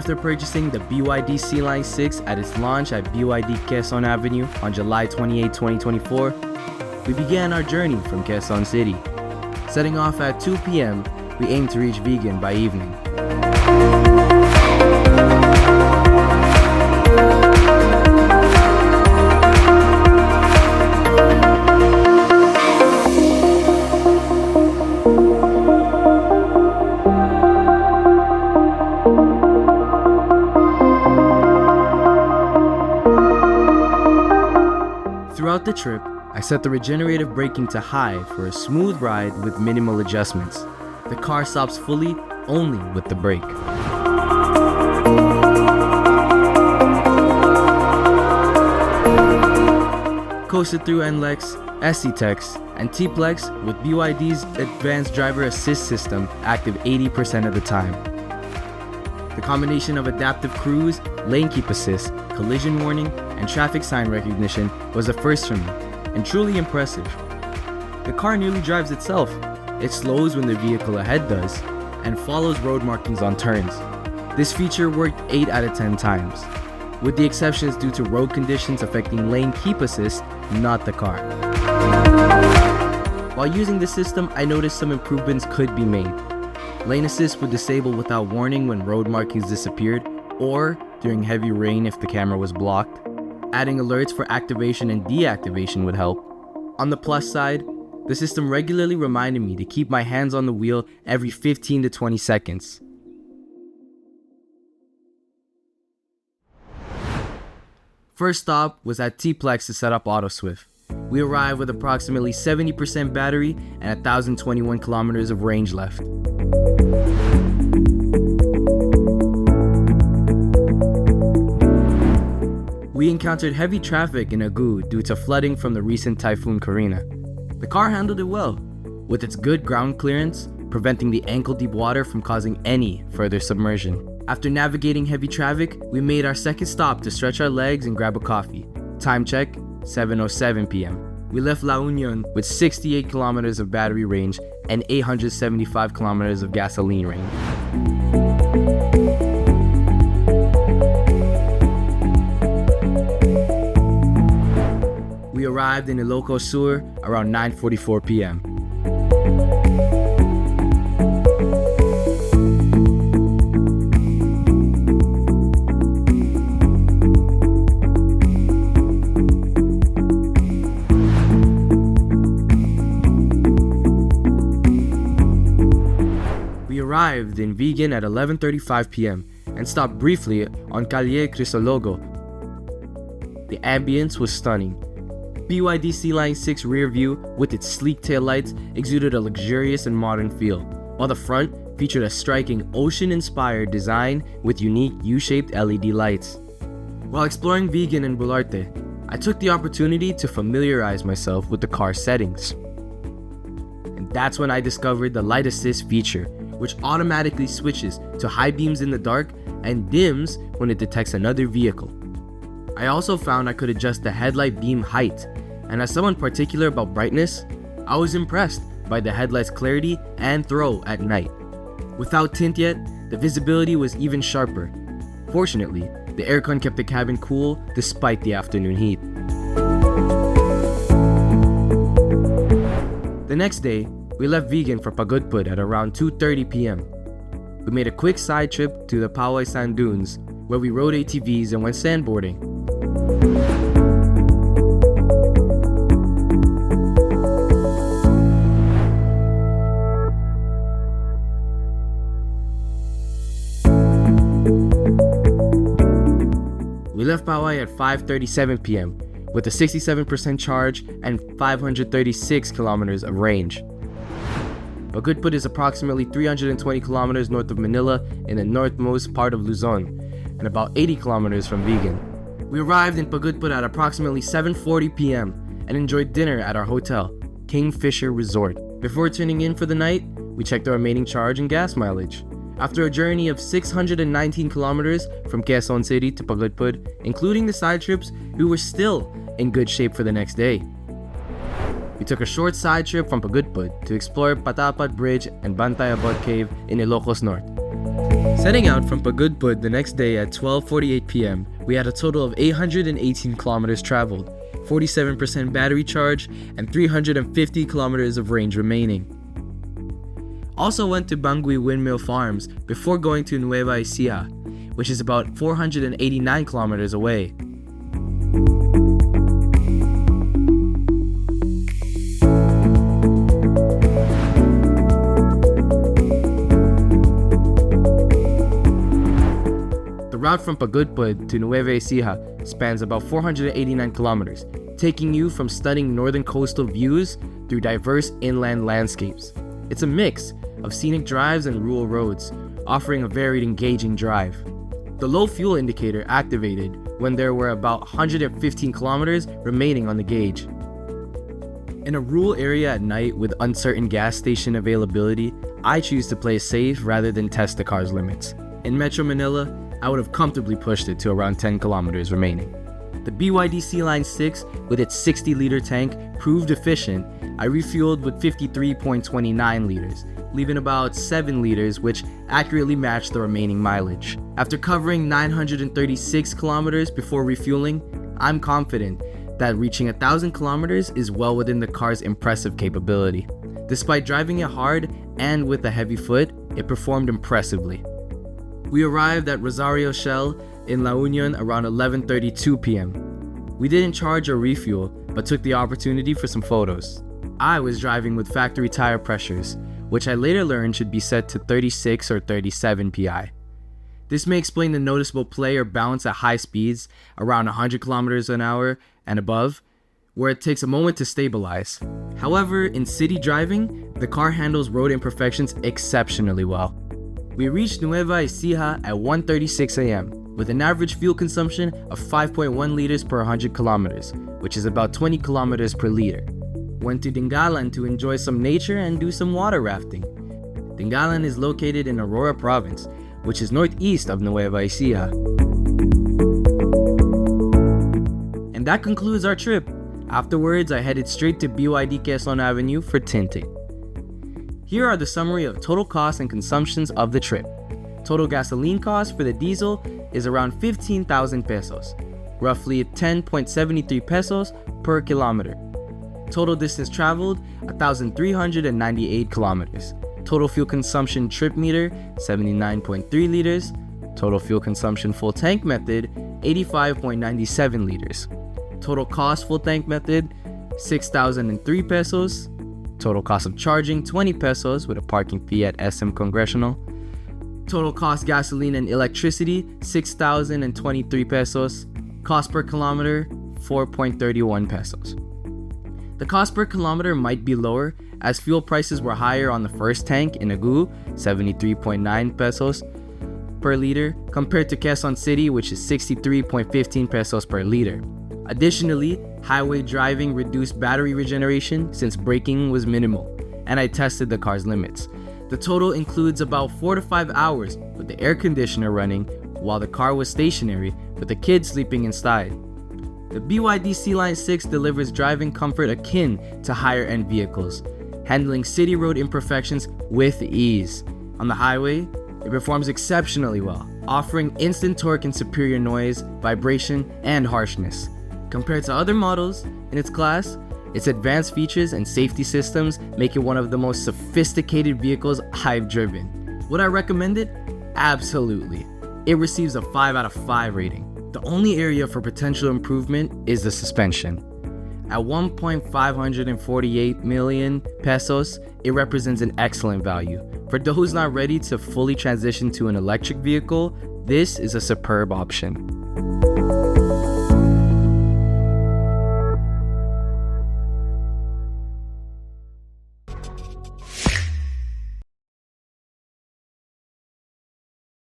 after purchasing the Byd Sealion 6 at its launch at BYD Quezon Avenue on July 28, 2024, we began our journey from Quezon City. Setting off at 2 p.m., we aim to reach Vigan by evening. Throughout the trip, I set the regenerative braking to high for a smooth ride with minimal adjustments. The car stops fully only with the brake. Coasted through NLEX, SC-Tex, and T-Plex with BYD's advanced driver assist system active 80% of the time. The combination of adaptive cruise, lane keep assist, collision warning, and traffic sign recognition was a first for me, and truly impressive. The car nearly drives itself. It slows when the vehicle ahead does, and follows road markings on turns. This feature worked 8 out of 10 times, with the exceptions due to road conditions affecting lane keep assist, not the car. While using the system, I noticed some improvements could be made. Lane assist would disable without warning when road markings disappeared, or during heavy rain if the camera was blocked. Adding alerts for activation and deactivation would help. On the plus side, the system regularly reminded me to keep my hands on the wheel every 15 to 20 seconds. First stop was at T-Plex to set up AutoSwift. We arrived with approximately 70% battery and 1,021 kilometers of range left. We encountered heavy traffic in Agu due to flooding from the recent Typhoon Karina. The car handled it well, with its good ground clearance, preventing the ankle-deep water from causing any further submersion. After navigating heavy traffic, we made our second stop to stretch our legs and grab a coffee. Time check, 7:07 p.m. We left La Union with 68 kilometers of battery range and 875 kilometers of gasoline range. We arrived in Ilocos Sur around 9:44 p.m. We arrived in Vigan at 11:35 p.m. and stopped briefly on Calle Crisologo. The ambience was stunning. Byd Sealion 6 rear view with its sleek taillights exuded a luxurious and modern feel, while the front featured a striking ocean-inspired design with unique U-shaped LED lights. While exploring Vigan and Bularte, I took the opportunity to familiarize myself with the car's settings. And that's when I discovered the light assist feature, which automatically switches to high beams in the dark and dims when it detects another vehicle. I also found I could adjust the headlight beam height, and as someone particular about brightness, I was impressed by the headlight's clarity and throw at night. Without tint yet, the visibility was even sharper. Fortunately, the aircon kept the cabin cool despite the afternoon heat. The next day, we left Vigan for Pagudpud at around 2:30 p.m. We made a quick side trip to the Poway Sand Dunes, where we rode ATVs and went sandboarding. We left Poway at 5:37 p.m. with a 67% charge and 536 kilometers of range. Pagudpud is approximately 320 kilometers north of Manila in the northmost part of Luzon, and about 80 kilometers from Vigan. We arrived in Pagudpud at approximately 7:40 p.m. and enjoyed dinner at our hotel, Kingfisher Resort. Before tuning in for the night, we checked the remaining charge and gas mileage. After a journey of 619 kilometers from Quezon City to Pagudpud, including the side trips, we were still in good shape for the next day. We took a short side trip from Pagudpud to explore Patapat Bridge and Bantay Abad Cave in Ilocos North. Setting out from Byd the next day at 12:48 p.m., we had a total of 818 kilometers traveled, 47% battery charge, and 350 kilometers of range remaining. Also went to Bangui Windmill Farms before going to Nueva Ecija, which is about 489 kilometers away. The route from Byd to Nueva Ecija spans about 489 kilometers, taking you from stunning northern coastal views through diverse inland landscapes. It's a mix of scenic drives and rural roads, offering a varied, engaging drive. The low fuel indicator activated when there were about 115 kilometers remaining on the gauge. In a rural area at night with uncertain gas station availability, I choose to play safe rather than test the car's limits. In Metro Manila, I would have comfortably pushed it to around 10 kilometers remaining. The Byd Sealion 6 with its 60-liter tank proved efficient. I refueled with 53.29 liters, leaving about 7 liters, which accurately matched the remaining mileage. After covering 936 kilometers before refueling, I'm confident that reaching 1,000 kilometers is well within the car's impressive capability. Despite driving it hard and with a heavy foot, it performed impressively. We arrived at Rosario Shell in La Union around 11:32 p.m. We didn't charge or refuel, but took the opportunity for some photos. I was driving with factory tire pressures, which I later learned should be set to 36 or 37 psi. This may explain the noticeable play or bounce at high speeds, around 100 kilometers an hour and above, where it takes a moment to stabilize. However, in city driving, the car handles road imperfections exceptionally well. We reached Nueva Ecija at 1:36 a.m. with an average fuel consumption of 5.1 liters per 100 kilometers, which is about 20 kilometers per liter. Went to Dingalan to enjoy some nature and do some water rafting. Dingalan is located in Aurora Province, which is northeast of Nueva Ecija. And that concludes our trip. Afterwards, I headed straight to BYD Quezon Avenue for tinting. Here are the summary of total costs and consumptions of the trip. Total gasoline cost for the diesel is around 15,000 pesos, roughly 10.73 pesos per kilometer. Total distance traveled, 1,398 kilometers. Total fuel consumption trip meter, 79.3 liters. Total fuel consumption full tank method, 85.97 liters. Total cost full tank method, 6,003 pesos. Total cost of charging, 20 pesos with a parking fee at SM Congressional. Total cost gasoline and electricity, 6,023 pesos. Cost per kilometer, 4.31 pesos. The cost per kilometer might be lower as fuel prices were higher on the first tank in Agu, 73.9 pesos per liter, compared to Quezon City, which is 63.15 pesos per liter. Additionally, highway driving reduced battery regeneration since braking was minimal, and I tested the car's limits. The total includes about 4 to 5 hours with the air conditioner running while the car was stationary with the kids sleeping inside. The Byd Sealion 6 delivers driving comfort akin to higher-end vehicles, handling city road imperfections with ease. On the highway, it performs exceptionally well, offering instant torque and superior noise, vibration, and harshness. Compared to other models in its class, its advanced features and safety systems make it one of the most sophisticated vehicles I've driven. Would I recommend it? Absolutely. It receives a 5 out of 5 rating. The only area for potential improvement is the suspension. At 1.548 million pesos, it represents an excellent value. For those not ready to fully transition to an electric vehicle, this is a superb option.